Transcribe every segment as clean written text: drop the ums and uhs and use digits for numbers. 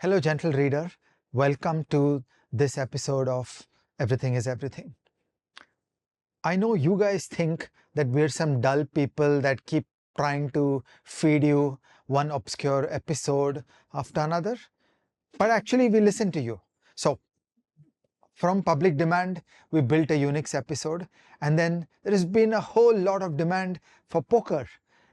Hello, gentle reader. Welcome to this episode of Everything is Everything. I know you guys think that we're some dull people that keep trying to feed you one obscure episode after another, but actually, we listen to you. So, from public demand, we built a Unix episode, and then there has been a whole lot of demand for poker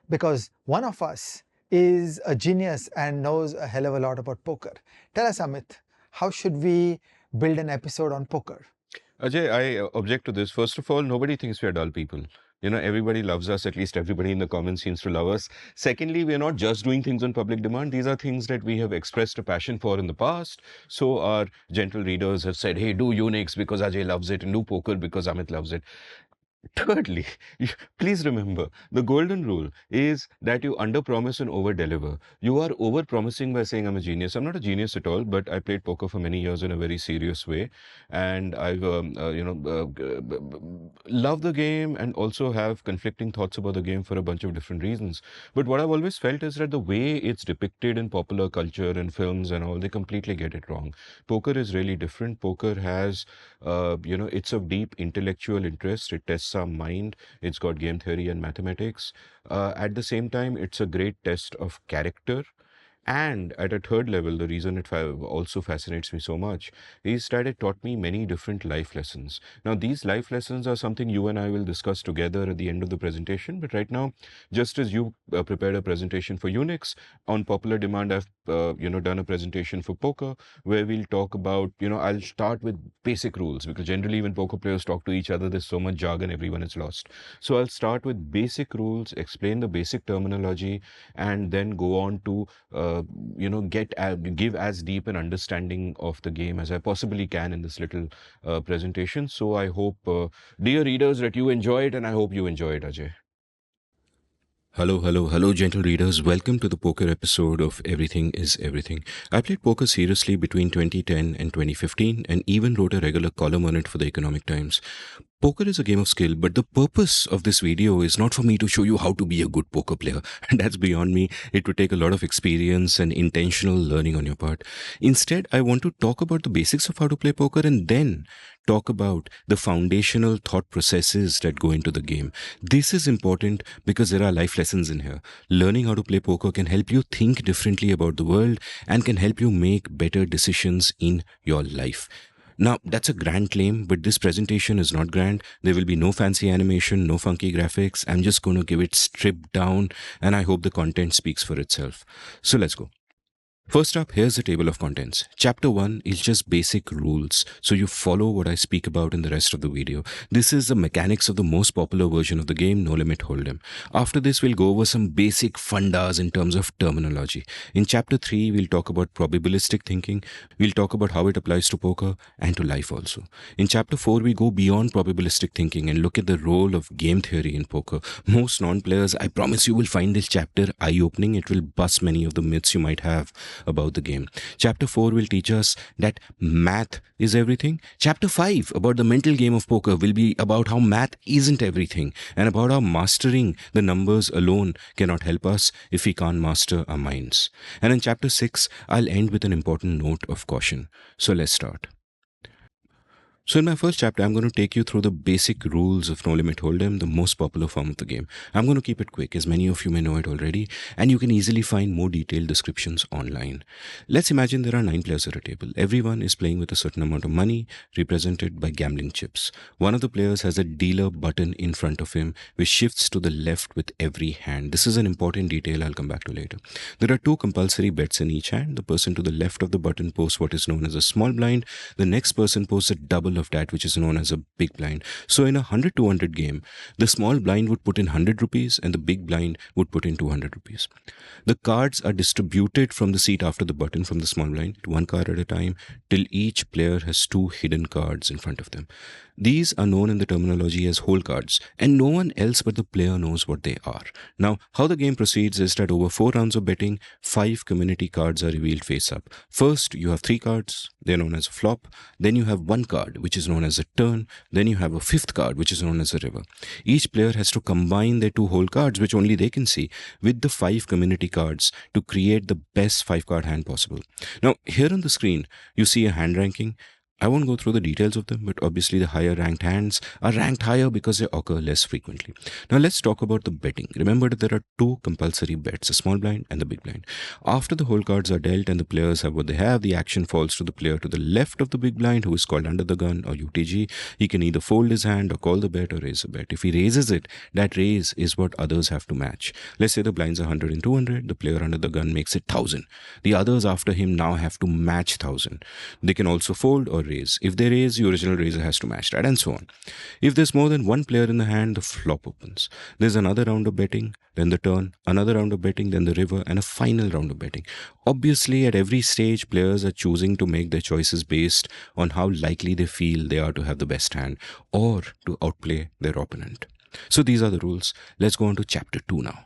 because one of us is a genius and knows a hell of a lot about poker. Tell us, Amit, how should we build an episode on poker? Ajay, I object to this. First of all, nobody thinks we are dull people. Everybody loves us. At least everybody in the comments seems to love us. Secondly, we are not just doing things on public demand. These are things that we have expressed a passion for in the past. So our gentle readers have said, hey, do Unix because Ajay loves it and do poker because Amit loves it. Thirdly, please remember the golden rule is that you under-promise and over-deliver. You are over-promising by saying I'm a genius. I'm not a genius at all, but I played poker for many years in a very serious way, and I've love the game and also have conflicting thoughts about the game for a bunch of different reasons. But what I've always felt is that the way it's depicted in popular culture and films and all, they completely get it wrong. Poker is really different. Poker has, it's of deep intellectual interest. It tests our mind. It's got game theory and mathematics. At the same time, it's a great test of character. And at a third level, the reason it also fascinates me so much is that it taught me many different life lessons. Now, these life lessons are something you and I will discuss together at the end of the presentation. But right now, just as you prepared a presentation for Unix, on popular demand, I've done a presentation for poker where we'll talk about, I'll start with basic rules because generally when poker players talk to each other, there's so much jargon, everyone is lost. So I'll start with basic rules, explain the basic terminology, and then go on to give as deep an understanding of the game as I possibly can in this little presentation. So I hope, dear readers, that you enjoy it, and I hope you enjoy it, Ajay. Hello, gentle readers. Welcome to the poker episode of Everything is Everything. I played poker seriously between 2010 and 2015 and even wrote a regular column on it for the Economic Times. Poker is a game of skill, but the purpose of this video is not for me to show you how to be a good poker player. And that's beyond me. It would take a lot of experience and intentional learning on your part. Instead, I want to talk about the basics of how to play poker and then talk about the foundational thought processes that go into the game. This is important because there are life lessons in here. Learning how to play poker can help you think differently about the world and can help you make better decisions in your life. Now, that's a grand claim, but this presentation is not grand. There will be no fancy animation, no funky graphics. I'm just going to give it stripped down, and I hope the content speaks for itself. So let's go. First up, here's the table of contents. Chapter 1 is just basic rules, so you follow what I speak about in the rest of the video. This is the mechanics of the most popular version of the game, No Limit Hold'em. After this, we'll go over some basic fundas in terms of terminology. In Chapter 3, we'll talk about probabilistic thinking. We'll talk about how it applies to poker and to life also. In Chapter 4, we go beyond probabilistic thinking and look at the role of game theory in poker. Most non-players, I promise you will find this chapter eye-opening. It will bust many of the myths you might have about the game. Chapter 4 will teach us that math is everything. Chapter 5 about the mental game of poker will be about how math isn't everything and about how mastering the numbers alone cannot help us if we can't master our minds. And in Chapter 6, I'll end with an important note of caution. So let's start. So in my first chapter, I'm going to take you through the basic rules of No Limit Hold'em, the most popular form of the game. I'm going to keep it quick, as many of you may know it already, and you can easily find more detailed descriptions online. Let's imagine there are 9 players at a table. Everyone is playing with a certain amount of money, represented by gambling chips. One of the players has a dealer button in front of him, which shifts to the left with every hand. This is an important detail I'll come back to later. There are 2 compulsory bets in each hand. The person to the left of the button posts what is known as a small blind. The next person posts a double of that, which is known as a big blind. So in a 100-200 game, the small blind would put in 100 rupees and the big blind would put in 200 rupees. The cards are distributed from the seat after the button from the small blind, 1 card at a time, till each player has 2 hidden cards in front of them. These are known in the terminology as hole cards, and no one else but the player knows what they are. Now, how the game proceeds is that over 4 rounds of betting, 5 community cards are revealed face up. First, you have 3 cards, they're known as a flop. Then you have 1 card, which is known as a turn. Then you have a fifth card, which is known as a river. Each player has to combine their two whole cards, which only they can see, with the 5 community cards to create the best 5-card hand possible. Now, here on the screen, you see a hand ranking. I won't go through the details of them, but obviously the higher ranked hands are ranked higher because they occur less frequently. Now let's talk about the betting. Remember that there are two compulsory bets, the small blind and the big blind. After the whole cards are dealt and the players have what they have, the action falls to the player to the left of the big blind, who is called under the gun or UTG. He can either fold his hand or call the bet or raise the bet. If he raises it, that raise is what others have to match. Let's say the blinds are 100 and 200, the player under the gun makes it 1000. The others after him now have to match 1000. They can also fold or raise. If they raise, the original raiser has to match that, and so on. If there's more than one player in the hand, the flop opens. There's another round of betting, then the turn, another round of betting, then the river, and a final round of betting. Obviously, at every stage, players are choosing to make their choices based on how likely they feel they are to have the best hand or to outplay their opponent. So these are the rules. Let's go on to chapter 2 now.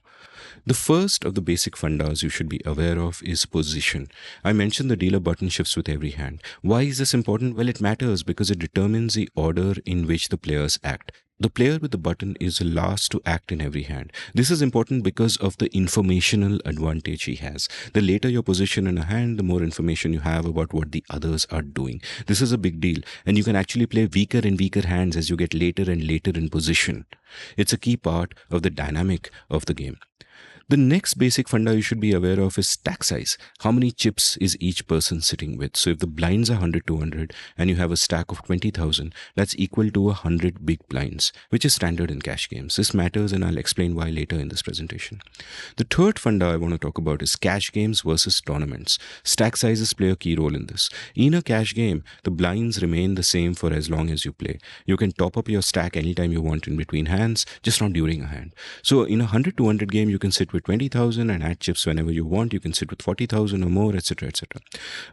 The first of the basic fundas you should be aware of is position. I mentioned the dealer button shifts with every hand. Why is this important? Well, it matters because it determines the order in which the players act. The player with the button is the last to act in every hand. This is important because of the informational advantage he has. The later your position in a hand, the more information you have about what the others are doing. This is a big deal, and you can actually play weaker and weaker hands as you get later and later in position. It's a key part of the dynamic of the game. The next basic funda you should be aware of is stack size. How many chips is each person sitting with? So if the blinds are 100 to 100 and you have a stack of 20,000, that's equal to 100 big blinds, which is standard in cash games. This matters and I'll explain why later in this presentation. The third funda I want to talk about is cash games versus tournaments. Stack sizes play a key role in this. In a cash game, the blinds remain the same for as long as you play. You can top up your stack anytime you want in between hands, just not during a hand. So in a 100 to 100 game, you can sit with 20,000 and add chips whenever you want. You can sit with 40,000 or more, etc., etc.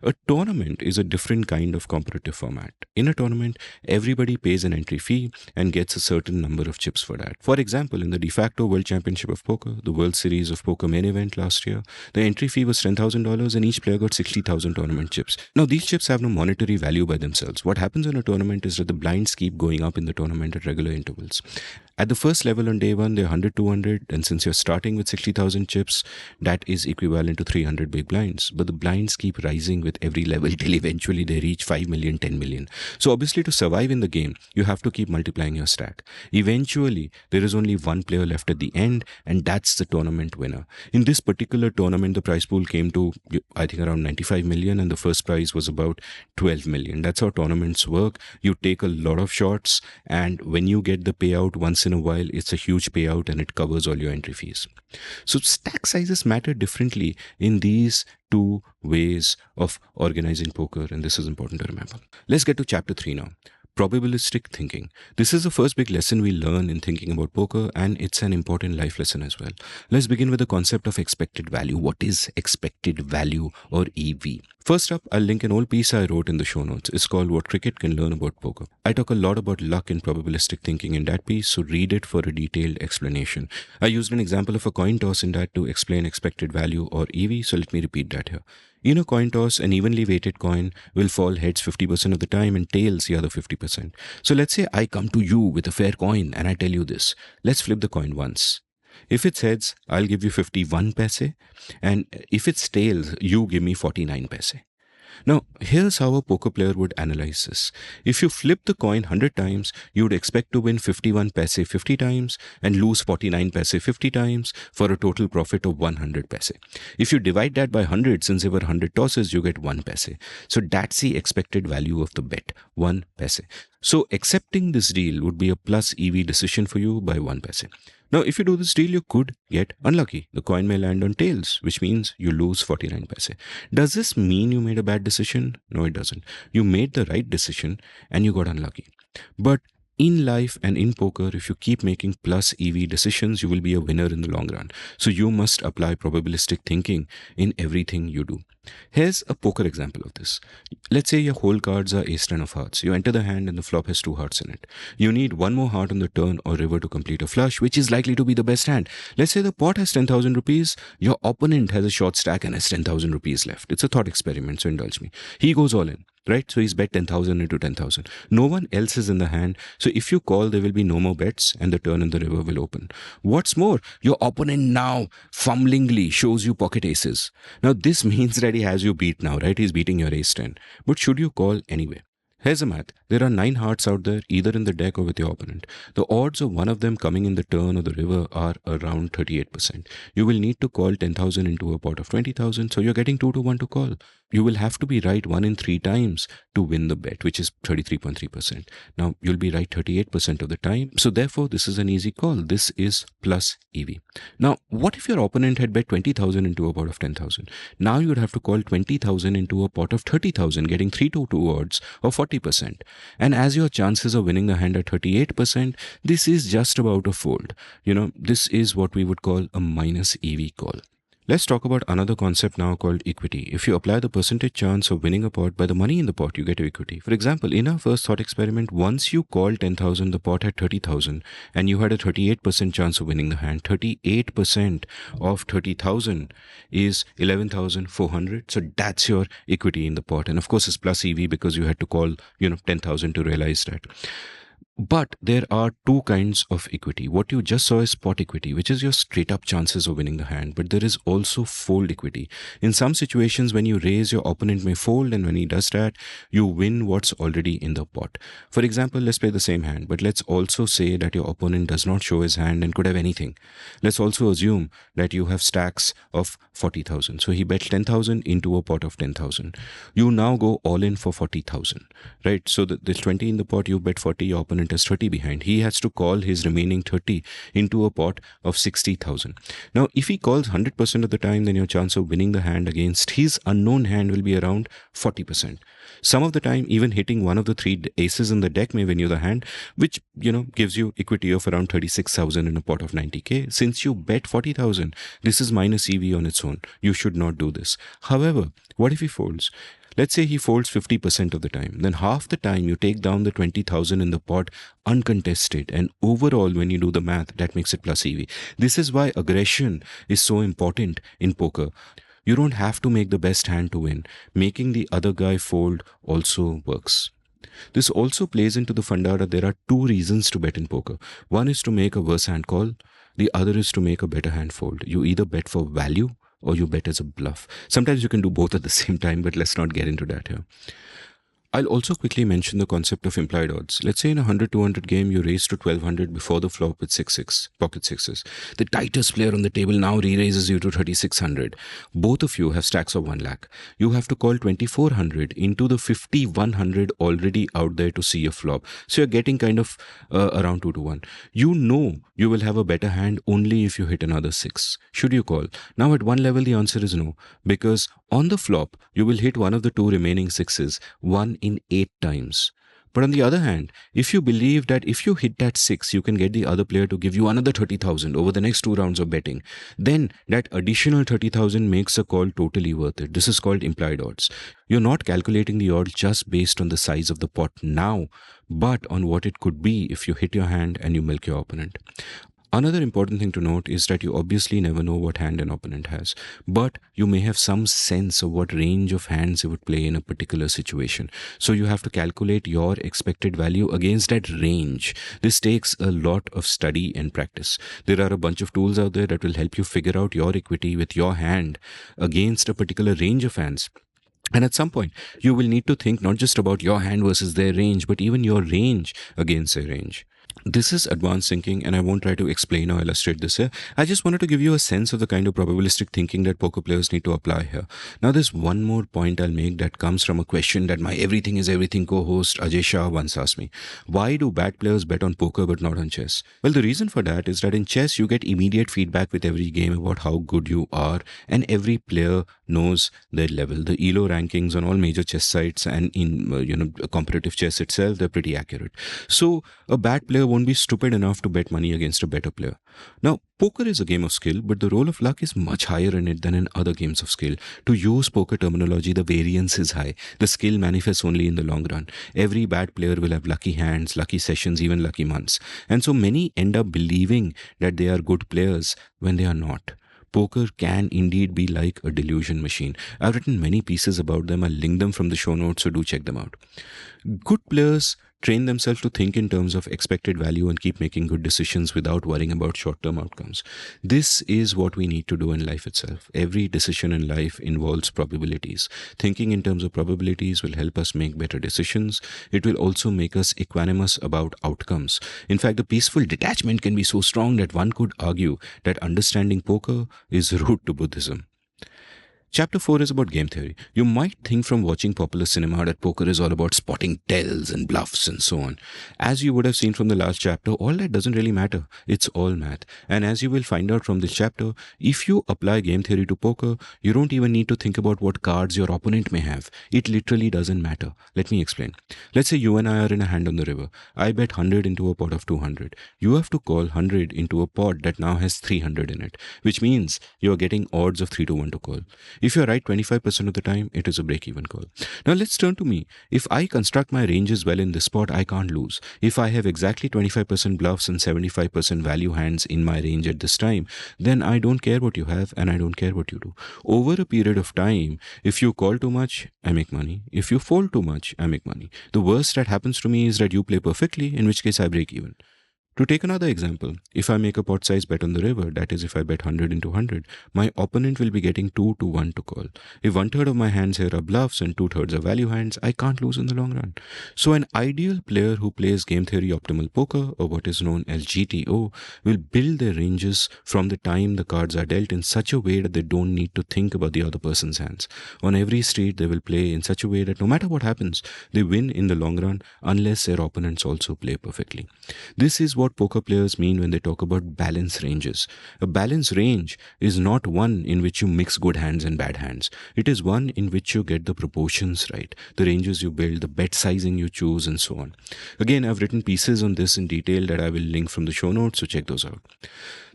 A tournament is a different kind of competitive format. In a tournament, everybody pays an entry fee and gets a certain number of chips for that. For example, in the de facto World Championship of Poker, the World Series of Poker main event last year, the entry fee was $10,000 and each player got 60,000 tournament chips. Now, these chips have no monetary value by themselves. What happens in a tournament is that the blinds keep going up in the tournament at regular intervals. At the first level on day one, they're 100, 200, and since you're starting with 60,000 chips, that is equivalent to 300 big blinds. But the blinds keep rising with every level till eventually they reach 5 million, 10 million. So obviously to survive in the game, you have to keep multiplying your stack. Eventually, there is only one player left at the end, and that's the tournament winner. In this particular tournament, the prize pool came to, I think, around 95 million, and the first prize was about 12 million. That's how tournaments work. You take a lot of shots, and when you get the payout once in a while, it's a huge payout and it covers all your entry fees. So stack sizes matter differently in these two ways of organizing poker, and this is important to remember. Let's get to chapter 3 now. Probabilistic thinking. This is the first big lesson we learn in thinking about poker, and it's an important life lesson as well. Let's begin with the concept of expected value. What is expected value, or EV? First up, I'll link an old piece I wrote in the show notes. It's called What Cricket Can Learn About Poker. I talk a lot about luck and probabilistic thinking in that piece, so read it for a detailed explanation. I used an example of a coin toss in that to explain expected value, or EV, so let me repeat that here. In a coin toss, an evenly weighted coin will fall heads 50% of the time and tails the other 50%. So let's say I come to you with a fair coin and I tell you this. Let's flip the coin once. If it's heads, I'll give you 51 paise, and if it's tails, you give me 49 paise. Now, here's how a poker player would analyze this. If you flip the coin 100 times, you would expect to win 51 paise 50 times and lose 49 paise 50 times for a total profit of 100 paise. If you divide that by 100, since there were 100 tosses, you get 1 paise. So that's the expected value of the bet, 1 paise. So accepting this deal would be a plus EV decision for you by 1 paise. Now, if you do this deal, you could get unlucky. The coin may land on tails, which means you lose 49 paise. Does this mean you made a bad decision? No, it doesn't. You made the right decision and you got unlucky. But in life and in poker, if you keep making plus EV decisions, you will be a winner in the long run. So you must apply probabilistic thinking in everything you do. Here's a poker example of this. Let's say your whole cards are ace-10 of hearts. You enter the hand and the flop has 2 hearts in it. You need one more heart on the turn or river to complete a flush, which is likely to be the best hand. Let's say the pot has 10,000 rupees. Your opponent has a short stack and has 10,000 rupees left. It's a thought experiment, so indulge me. He goes all in. right? So he's bet 10,000 into 10,000. No one else is in the hand. So if you call, there will be no more bets and the turn in the river will open. What's more, your opponent now fumblingly shows you pocket aces. Now, this means that he has you beat now, right? He's beating your ace 10. But should you call anyway? Here's the math. There are 9 hearts out there, either in the deck or with your opponent. The odds of one of them coming in the turn or the river are around 38%. You will need to call 10,000 into a pot of 20,000, so you're getting 2 to 1 to call. You will have to be right 1 in 3 times to win the bet, which is 33.3%. Now, you'll be right 38% of the time. So therefore, this is an easy call. This is plus EV. Now, what if your opponent had bet 20,000 into a pot of 10,000? Now you would have to call 20,000 into a pot of 30,000, getting 3 to 2 odds of 40%. And as your chances of winning the hand are 38%, this is just about a fold. This is what we would call a minus EV call. Let's talk about another concept now called equity. If you apply the percentage chance of winning a pot by the money in the pot, you get equity. For example, in our first thought experiment, once you called 10,000, the pot had 30,000 and you had a 38% chance of winning the hand. 38% of 30,000 is 11,400. So that's your equity in the pot. And of course, it's plus EV because you had to call, 10,000 to realize that. But there are 2 kinds of equity. What you just saw is spot equity, which is your straight up chances of winning the hand. But there is also fold equity. In some situations, when you raise, your opponent may fold, and when he does that, you win what's already in the pot. For example, let's play the same hand, but let's also say that your opponent does not show his hand and could have anything. Let's also assume that you have stacks of 40,000. So he bets 10,000 into a pot of 10,000. You now go all in for 40,000, right? So there's 20 in the pot, you bet 40, your opponent is 30 behind. He has to call his remaining 30 into a pot of 60,000. Now, if he calls 100% of the time, then your chance of winning the hand against his unknown hand will be around 40%. Some of the time, even hitting one of the 3 aces in the deck may win you the hand, which, gives you equity of around 36,000 in a pot of 90k. Since you bet 40,000, this is minus EV on its own. You should not do this. However, what if he folds? Let's say he folds 50% of the time. Then half the time you take down the 20,000 in the pot uncontested. And overall, when you do the math, that makes it plus EV. This is why aggression is so important in poker. You don't have to make the best hand to win. Making the other guy fold also works. This also plays into the funda that there are 2 reasons to bet in poker. One is to make a worse hand call. The other is to make a better hand fold. You either bet for value or you bet as a bluff. Sometimes you can do both at the same time, but let's not get into that here. I'll also quickly mention the concept of implied odds. Let's say in a 100-200 game, you raise to 1200 before the flop with 6-6, pocket sixes. The tightest player on the table now re-raises you to 3600. Both of you have stacks of 1 lakh. You have to call 2400 into the 5100 already out there to see a flop. So you're getting kind of around 2 to 1. You know you will have a better hand only if you hit another 6. Should you call? Now at one level, the answer is no, because on the flop, you will hit one of the 2 remaining 6s, 1 in 8 times. But on the other hand, if you believe that if you hit that 6, you can get the other player to give you another 30,000 over the next 2 rounds of betting, then that additional 30,000 makes a call totally worth it. This is called implied odds. You're not calculating the odds just based on the size of the pot now, but on what it could be if you hit your hand and you milk your opponent. Another important thing to note is that you obviously never know what hand an opponent has, but you may have some sense of what range of hands he would play in a particular situation. So you have to calculate your expected value against that range. This takes a lot of study and practice. There are a bunch of tools out there that will help you figure out your equity with your hand against a particular range of hands. And at some point, you will need to think not just about your hand versus their range, but even your range against their range. This is advanced thinking, and I won't try to explain or illustrate this here. I just wanted to give you a sense of the kind of probabilistic thinking that poker players need to apply here. Now, there's one more point I'll make that comes from a question that my Everything is Everything co-host Ajay Shah once asked me. Why do bad players bet on poker but not on chess? Well, the reason for that is that in chess, you get immediate feedback with every game about how good you are, and every player knows their level. The ELO rankings on all major chess sites and in competitive chess itself, they're pretty accurate. So a bad player won't be stupid enough to bet money against a better player. Now, poker is a game of skill, but the role of luck is much higher in it than in other games of skill. To use poker terminology, the variance is high. The skill manifests only in the long run. Every bad player will have lucky hands, lucky sessions, even lucky months. And so many end up believing that they are good players when they are not. Poker can indeed be like a delusion machine. I've written many pieces about them. I'll link them from the show notes, so do check them out. Good players train themselves to think in terms of expected value and keep making good decisions without worrying about short term outcomes. This is what we need to do in life itself. Every decision in life involves probabilities. Thinking in terms of probabilities will help us make better decisions. It will also make us equanimous about outcomes. In fact, the peaceful detachment can be so strong that one could argue that understanding poker is root to Buddhism. Chapter 4 is about game theory. You might think from watching popular cinema that poker is all about spotting tells and bluffs and so on. As you would have seen from the last chapter, all that doesn't really matter. It's all math. And as you will find out from this chapter, if you apply game theory to poker, you don't even need to think about what cards your opponent may have. It literally doesn't matter. Let me explain. Let's say you and I are in a hand on the river. I bet 100 into a pot of 200. You have to call 100 into a pot that now has 300 in it, which means you are getting odds of 3 to 1 to call. If you're right 25% of the time, it is a break-even call. Now let's turn to me. If I construct my ranges well in this spot, I can't lose. If I have exactly 25% bluffs and 75% value hands in my range at this time, then I don't care what you have and I don't care what you do. Over a period of time, if you call too much, I make money. If you fold too much, I make money. The worst that happens to me is that you play perfectly, in which case I break even. To take another example, if I make a pot size bet on the river, that is if I bet 100 into 100, my opponent will be getting 2 to 1 to call. If 1/3 of my hands here are bluffs and 2/3 are value hands, I can't lose in the long run. So an ideal player who plays game theory optimal poker, or what is known as GTO, will build their ranges from the time the cards are dealt in such a way that they don't need to think about the other person's hands. On every street, they will play in such a way that no matter what happens, they win in the long run unless their opponents also play perfectly. This is what poker players mean when they talk about balance ranges. A balance range is not one in which you mix good hands and bad hands. It is one in which you get the proportions right, the ranges you build, the bet sizing you choose, and so on. Again, I've written pieces on this in detail that I will link from the show notes, so check those out.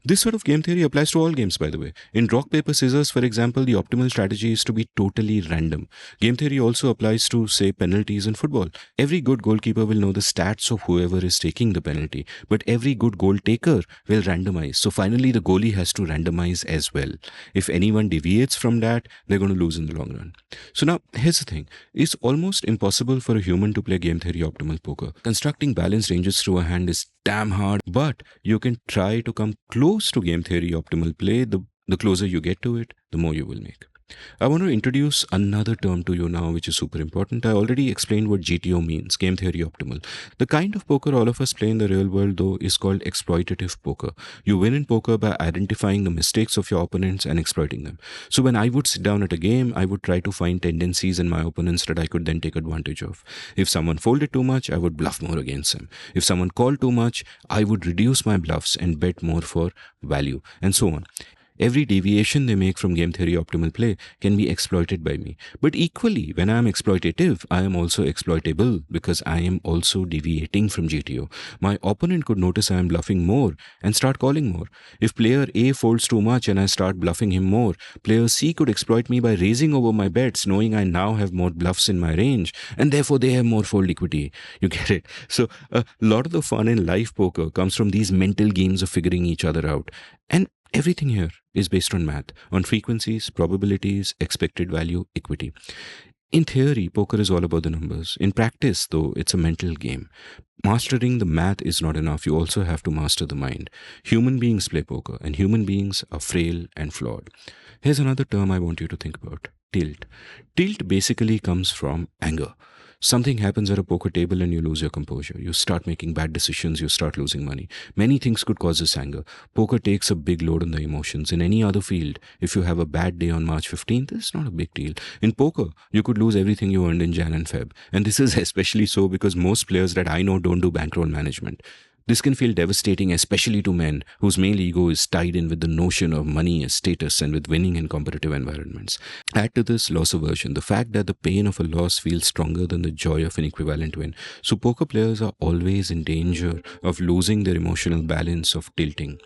This sort of game theory applies to all games, by the way. In rock, paper, scissors, for example, the optimal strategy is to be totally random. Game theory also applies to, say, penalties in football. Every good goalkeeper will know the stats of whoever is taking the penalty, but every good goal taker will randomize. So finally, the goalie has to randomize as well. If anyone deviates from that, they're going to lose in the long run. So now, here's the thing. It's almost impossible for a human to play game theory optimal poker. Constructing balanced ranges through a hand is damn hard, but you can try to come close to game theory optimal play. The closer you get to it, the more you will make. I want to introduce another term to you now, which is super important. I already explained what GTO means, game theory optimal. The kind of poker all of us play in the real world, though, is called exploitative poker. You win in poker by identifying the mistakes of your opponents and exploiting them. So when I would sit down at a game, I would try to find tendencies in my opponents that I could then take advantage of. If someone folded too much, I would bluff more against them. If someone called too much, I would reduce my bluffs and bet more for value, and so on. Every deviation they make from game theory optimal play can be exploited by me. But equally, when I am exploitative, I am also exploitable because I am also deviating from GTO. My opponent could notice I am bluffing more and start calling more. If player A folds too much and I start bluffing him more, player C could exploit me by raising over my bets, knowing I now have more bluffs in my range, and therefore they have more fold equity. You get it? So a lot of the fun in live poker comes from these mental games of figuring each other out. And everything here is based on math, on frequencies, probabilities, expected value, equity. In theory, poker is all about the numbers. In practice, though, it's a mental game. Mastering the math is not enough. You also have to master the mind. Human beings play poker, and human beings are frail and flawed. Here's another term I want you to think about: tilt. Tilt basically comes from anger. Something happens at a poker table and you lose your composure. You start making bad decisions, you start losing money. Many things could cause this anger. Poker takes a big load on the emotions. In any other field, if you have a bad day on March 15th, it's not a big deal. In poker, you could lose everything you earned in Jan and Feb. And this is especially so because most players that I know don't do bankroll management. This can feel devastating, especially to men whose male ego is tied in with the notion of money as status and with winning in competitive environments. Add to this loss aversion, the fact that the pain of a loss feels stronger than the joy of an equivalent win. So poker players are always in danger of losing their emotional balance, of tilting.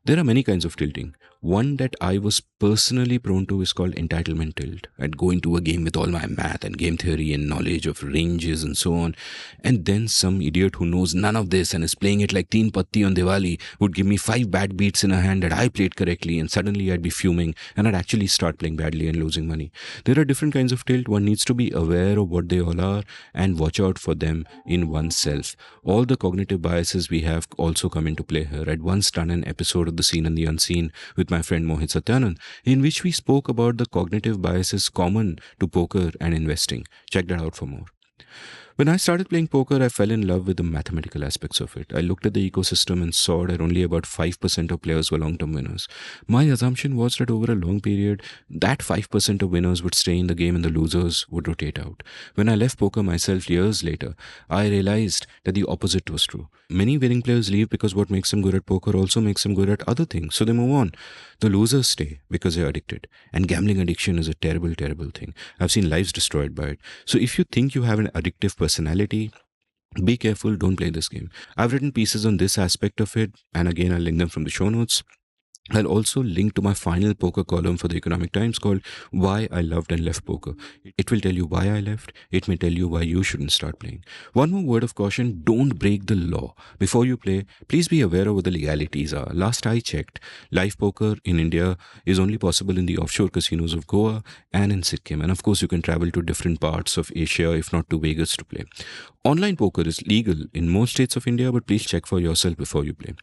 There are many kinds of tilting. One that I was personally prone to is called entitlement tilt. I'd go into a game with all my math and game theory and knowledge of ranges and so on, and then some idiot who knows none of this and is playing it like Teen Patti on Diwali would give me five bad beats in a hand that I played correctly, and suddenly I'd be fuming and I'd actually start playing badly and losing money. There are different kinds of tilt. One needs to be aware of what they all are and watch out for them in oneself. All the cognitive biases we have also come into play here. I'd once done an episode of The Seen and the Unseen with my friend Mohit Satyanand, in which we spoke about the cognitive biases common to poker and investing. Check that out for more. When I started playing poker, I fell in love with the mathematical aspects of it. I looked at the ecosystem and saw that only about 5% of players were long term winners. My assumption was that over a long period, that 5% of winners would stay in the game and the losers would rotate out. When I left poker myself years later, I realized that the opposite was true. Many winning players leave because what makes them good at poker also makes them good at other things, so they move on. The losers stay because they're addicted. And gambling addiction is a terrible, terrible thing. I've seen lives destroyed by it. So if you think you have an addictive personality, be careful, don't play this game. I've written pieces on this aspect of it, and again, I'll link them from the show notes. I'll also link to my final poker column for the Economic Times called Why I Loved and Left Poker. It will tell you why I left. It may tell you why you shouldn't start playing. One more word of caution, don't break the law. Before you play, please be aware of what the legalities are. Last I checked, live poker in India is only possible in the offshore casinos of Goa and in Sikkim. And of course, you can travel to different parts of Asia, if not to Vegas, to play. Online poker is legal in most states of India, but please check for yourself before you play.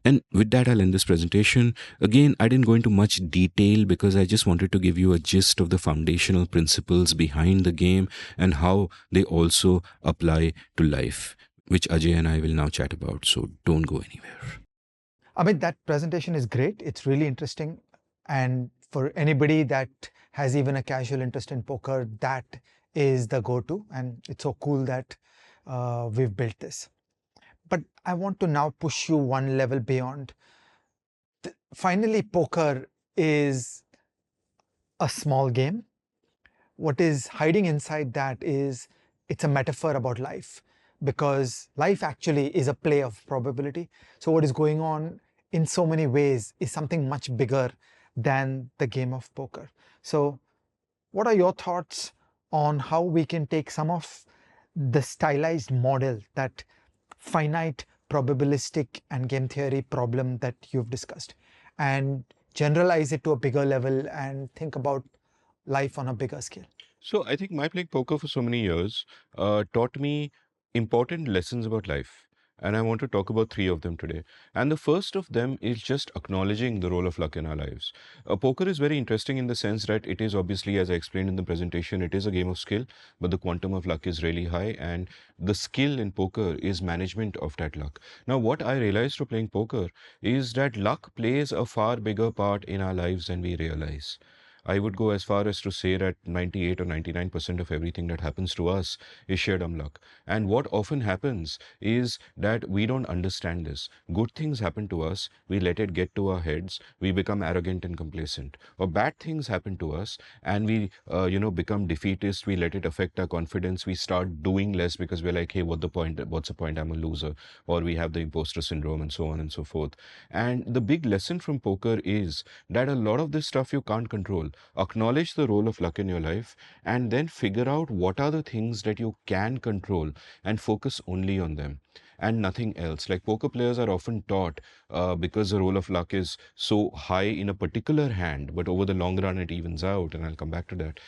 And with that, I'll end this presentation. Again, I didn't go into much detail because I just wanted to give you a gist of the foundational principles behind the game and how they also apply to life, which Ajay and I will now chat about. So don't go anywhere. Amit, that presentation is great. It's really interesting. And for anybody that has even a casual interest in poker, that is the go-to. And it's so cool that we've built this. But I want to now push you one level beyond. Finally, poker is a small game. What is hiding inside that is it's a metaphor about life, because life actually is a play of probability. So what is going on in so many ways is something much bigger than the game of poker. So what are your thoughts on how we can take some of the stylized model, that finite probabilistic and game theory problem that you've discussed, and generalize it to a bigger level and think about life on a bigger scale? So I think my playing poker for so many years taught me important lessons about life. And I want to talk about three of them today. And the first of them is just acknowledging the role of luck in our lives. Poker is very interesting in the sense that it is obviously, as I explained in the presentation, it is a game of skill, but the quantum of luck is really high. And the skill in poker is management of that luck. Now, what I realized through playing poker is that luck plays a far bigger part in our lives than we realize. I would go as far as to say that 98 or 99% of everything that happens to us is sheer dumb luck. And what often happens is that we don't understand this. Good things happen to us, we let it get to our heads, we become arrogant and complacent. Or bad things happen to us and we, become defeatist, we let it affect our confidence, we start doing less because we're like, hey, what the point? What's the point? I'm a loser. Or we have the imposter syndrome and so on and so forth. And the big lesson from poker is that a lot of this stuff you can't control. Acknowledge the role of luck in your life and then figure out what are the things that you can control and focus only on them and nothing else. Like poker players are often taught, because the role of luck is so high in a particular hand, but over the long run it evens out, and I'll come back to that.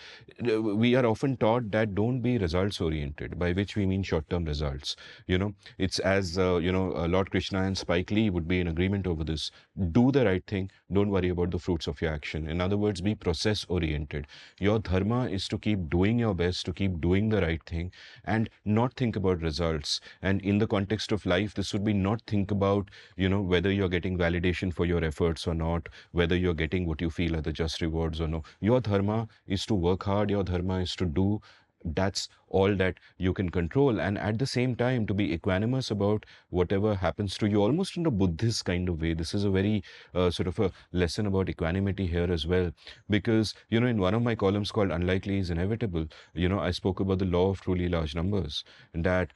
We are often taught that don't be results oriented, by which we mean short term results. It's as Lord Krishna and Spike Lee would be in agreement over this. Do the right thing, don't worry about the fruits of your action. In other words, be process oriented. Your dharma is to keep doing your best, to keep doing the right thing, and not think about results. And in the context of life, this would be not think about whether you're getting validation for your efforts or not, whether you're getting what you feel are the just rewards or no. Your dharma is to work hard, your dharma is to do. That's all that you can control, and at the same time to be equanimous about whatever happens to you, almost in a Buddhist kind of way. This is a very sort of a lesson about equanimity here as well, because in one of my columns called Unlikely is Inevitable, I spoke about the law of truly large numbers, and that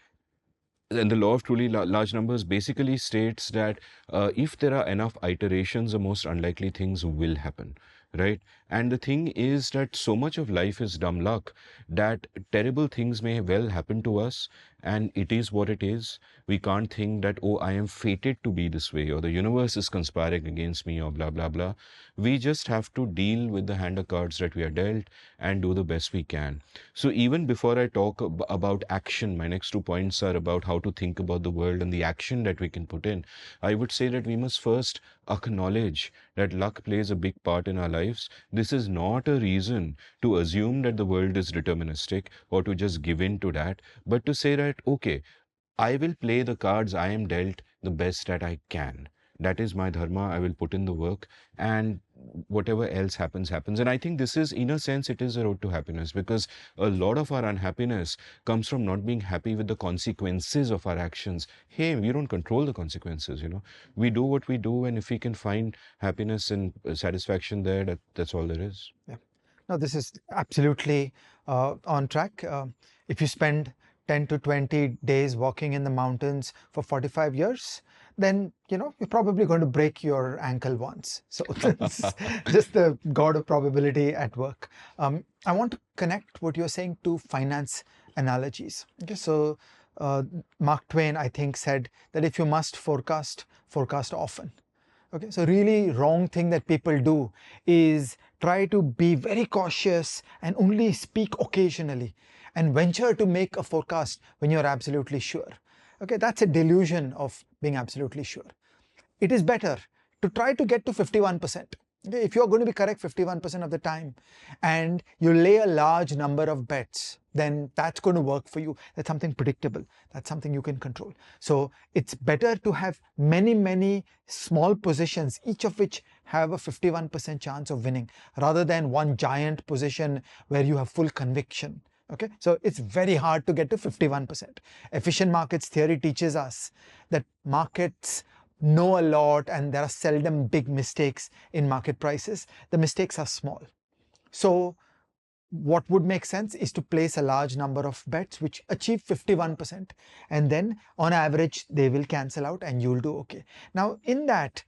and the law of truly large numbers basically states that if there are enough iterations, the most unlikely things will happen, right? And the thing is that so much of life is dumb luck that terrible things may well happen to us, and it is what it is. We can't think that, oh, I am fated to be this way, or the universe is conspiring against me, or blah, blah, blah. We just have to deal with the hand of cards that we are dealt and do the best we can. So even before I talk about action, my next 2 points are about how to think about the world and the action that we can put in. I would say that we must first acknowledge that luck plays a big part in our lives. This is not a reason to assume that the world is deterministic or to just give in to that, but to say that, okay, I will play the cards I am dealt the best that I can. That is my dharma. I will put in the work, and whatever else happens, happens. And I think this is, in a sense, it is a road to happiness, because a lot of our unhappiness comes from not being happy with the consequences of our actions. Hey, we don't control the consequences, you know. We do what we do, and if we can find happiness and satisfaction there, that's all there is. Yeah. No, this is absolutely on track. If you spend 10 to 20 days walking in the mountains for 45 years, then you're probably going to break your ankle once. So it's just the god of probability at work. I want to connect what you're saying to finance analogies. Okay, so Mark Twain, I think, said that if you must forecast, forecast often. Okay, so really wrong thing that people do is try to be very cautious and only speak occasionally and venture to make a forecast when you're absolutely sure. Okay, that's a delusion of being absolutely sure. It is better to try to get to 51%. Okay, if you're going to be correct 51% of the time and you lay a large number of bets, then that's going to work for you. That's something predictable. That's something you can control. So it's better to have many, many small positions, each of which have a 51% chance of winning, rather than one giant position where you have full conviction. Okay, so it's very hard to get to 51%. Efficient markets theory teaches us that markets know a lot and there are seldom big mistakes in market prices. The mistakes are small. So what would make sense is to place a large number of bets which achieve 51%, and then on average they will cancel out and you'll do okay. Now in that,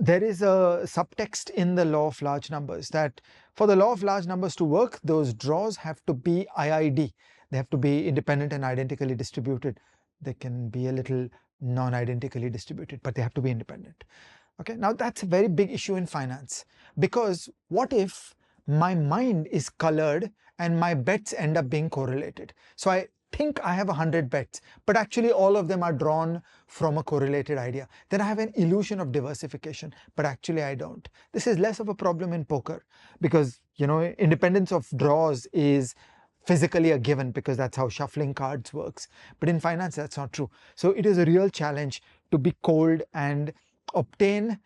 there is a subtext in the law of large numbers that for the law of large numbers to work, those draws have to be IID. They have to be independent and identically distributed. They can be a little non-identically distributed, but they have to be independent. Okay, now that's a very big issue in finance, because what if my mind is colored and my bets end up being correlated? So I think I have 100 bets, but actually all of them are drawn from a correlated idea. Then I have an illusion of diversification, but actually I don't. This is less of a problem in poker because, independence of draws is physically a given because that's how shuffling cards works. But in finance, that's not true. So it is a real challenge to be cold and obtain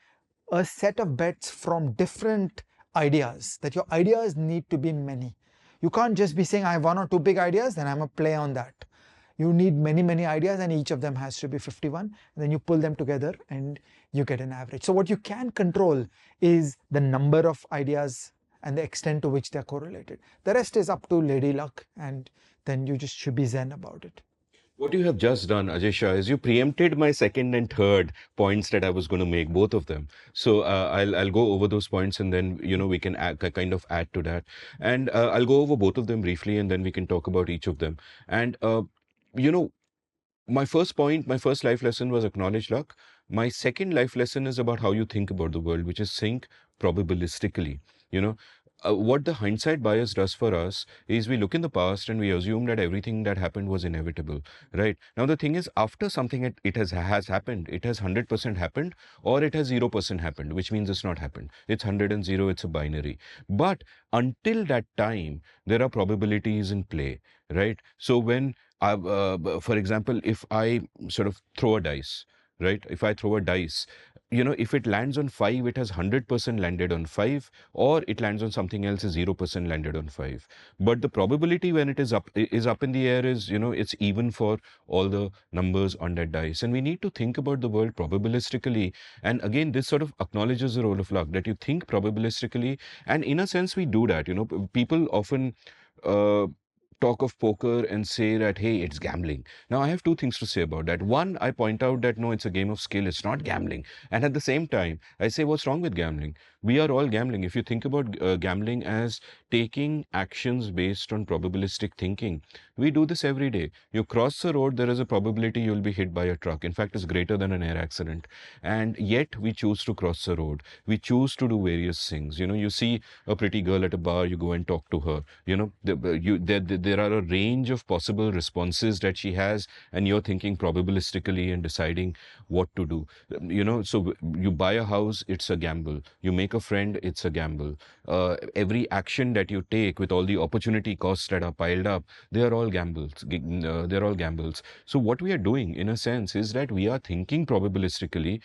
a set of bets from different ideas, that your ideas need to be many. You can't just be saying I have one or two big ideas, then I'm a play on that. You need many, many ideas and each of them has to be 51, and then you pull them together and you get an average. So what you can control is the number of ideas and the extent to which they're correlated. The rest is up to lady luck, and then you just should be zen about it. What you have just done, Ajay Shah, is you preempted my second and third points that I was going to make, both of them. So I'll go over those points, and then we can kind of add to that, and I'll go over both of them briefly, and then we can talk about each of them. And you know, my first point, my first life lesson was acknowledge luck. My second life lesson is about how you think about the world, which is think probabilistically. You know, what the hindsight bias does for us is we look in the past and we assume that everything that happened was inevitable, right? Now the thing is, after something it has happened, it has 100% happened, or it has 0% happened, which means it's not happened. It's 100 and 0. It's a binary. But until that time, there are probabilities in play, right? So when for example, if I sort of throw a dice, right? If I throw a dice, if it lands on 5, it has 100% landed on 5, or it lands on something else, is 0% landed on 5. But the probability when it is up in the air is, it's even for all the numbers on that dice. And we need to think about the world probabilistically. And again, this sort of acknowledges the role of luck, that you think probabilistically. And in a sense, we do that. People often uh, talk of poker and say that, hey, it's gambling. Now, I have two things to say about that. One, I point out that no, it's a game of skill, it's not gambling. And at the same time, I say, what's wrong with gambling? We are all gambling. If you think about gambling as taking actions based on probabilistic thinking, we do this every day. You cross the road, there is a probability you'll be hit by a truck. In fact, it's greater than an air accident. And yet, we choose to cross the road. We choose to do various things. You see a pretty girl at a bar, you go and talk to her. There are a range of possible responses that she has, and you're thinking probabilistically and deciding what to do. So you buy a house, it's a gamble. You make a friend, it's a gamble. Every action that you take with all the opportunity costs that are piled up, they are all gambles. They're all gambles. So what we are doing, in a sense, is that we are thinking probabilistically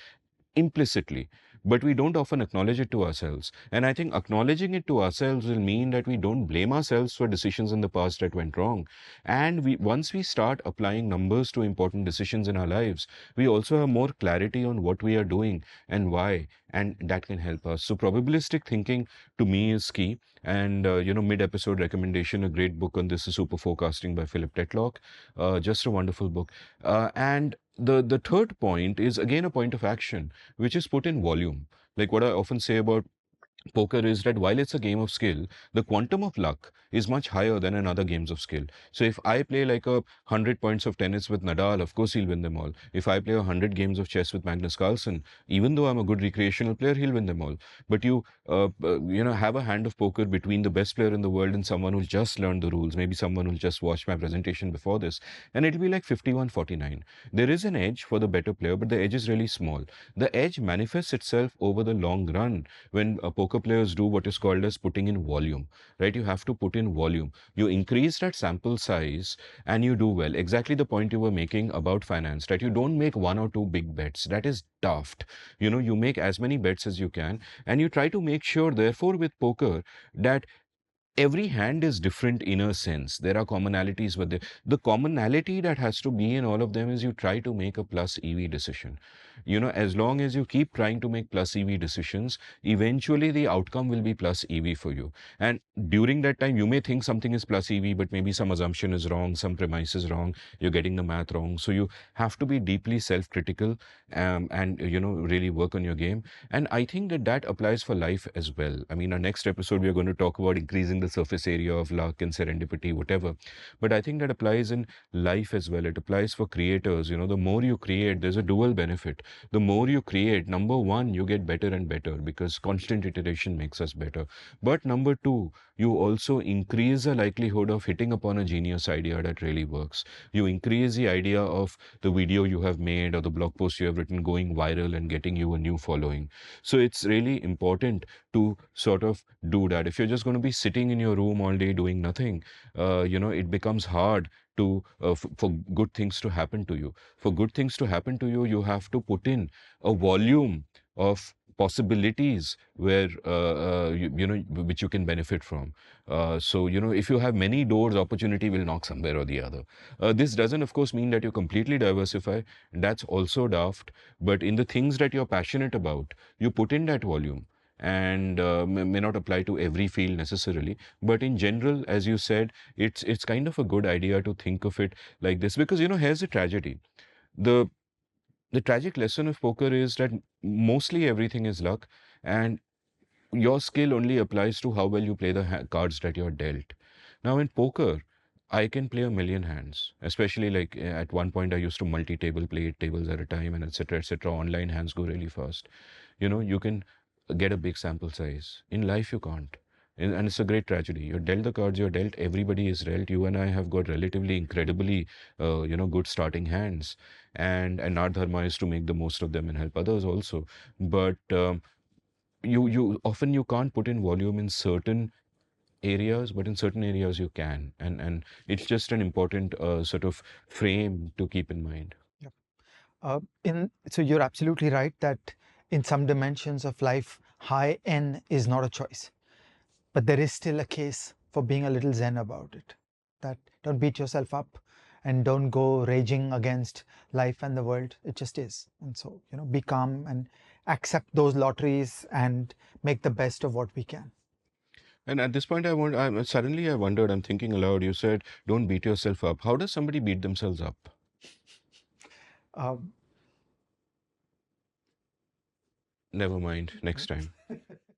implicitly, but we don't often acknowledge it to ourselves. And I think acknowledging it to ourselves will mean that we don't blame ourselves for decisions in the past that went wrong. And once we start applying numbers to important decisions in our lives, we also have more clarity on what we are doing and why, and that can help us. So probabilistic thinking to me is key. And mid-episode recommendation, a great book on this is Super Forecasting by Philip Tetlock. Just a wonderful book. And the third point is again a point of action, which is put in volume. Like what I often say about poker is that while it's a game of skill, the quantum of luck is much higher than in other games of skill. So if I play like 100 points of tennis with Nadal, of course he'll win them all. If I play 100 games of chess with Magnus Carlsen, even though I'm a good recreational player, he'll win them all. But you have a hand of poker between the best player in the world and someone who's just learned the rules, maybe someone who's just watched my presentation before this, and it'll be like 51-49. There is an edge for the better player, but the edge is really small. The edge manifests itself over the long run when poker players do what is called as putting in volume, right? You have to put in volume. You increase that sample size and you do well. Exactly the point you were making about finance, that you don't make one or two big bets. That is daft. You make as many bets as you can, and you try to make sure, therefore, with poker, that every hand is different in a sense. There are commonalities, but the commonality that has to be in all of them is you try to make a plus EV decision. As long as you keep trying to make plus EV decisions, eventually the outcome will be plus EV for you. And during that time, you may think something is plus EV, but maybe some assumption is wrong, some premise is wrong, you're getting the math wrong. So you have to be deeply self-critical, and really work on your game. And I think that applies for life as well. I mean, our next episode, we are going to talk about increasing the surface area of luck and serendipity, whatever. But I think that applies in life as well. It applies for creators. The more you create, there's a dual benefit. The more you create, number one, you get better and better because constant iteration makes us better. But number two, you also increase the likelihood of hitting upon a genius idea that really works. You increase the idea of the video you have made or the blog post you have written going viral and getting you a new following. So it's really important to sort of do that. If you're just going to be sitting in your room all day doing nothing, it becomes hard for good things to happen to you. For good things to happen to you, you have to put in a volume of possibilities where which you can benefit from. So if you have many doors, opportunity will knock somewhere or the other. This doesn't, of course, mean that you completely diversify. That's also daft. But in the things that you're passionate about, you put in that volume. And may not apply to every field necessarily, but in general, as you said, it's kind of a good idea to think of it like this, because here's the tragedy. The the tragic lesson of poker is that mostly everything is luck, and your skill only applies to how well you play the cards that you're dealt. Now, in poker, I can play a million hands, especially like at one point I used to multi-table play 8 tables at a time, and etc. etc. Online hands go really fast. You can get a big sample size. In life, you can't. And it's a great tragedy. You're dealt the cards you're dealt, everybody is dealt. You and I have got relatively incredibly, good starting hands. And our dharma is to make the most of them and help others also. But you often you can't put in volume in certain areas, but in certain areas you can. And it's just an important sort of frame to keep in mind. Yep. So you're absolutely right that in some dimensions of life, high N is not a choice. But there is still a case for being a little zen about it. That don't beat yourself up and don't go raging against life and the world. It just is. And so, be calm and accept those lotteries and make the best of what we can. And at this point, suddenly I wondered, I'm thinking aloud, you said, don't beat yourself up. How does somebody beat themselves up? Um, Never mind, next time.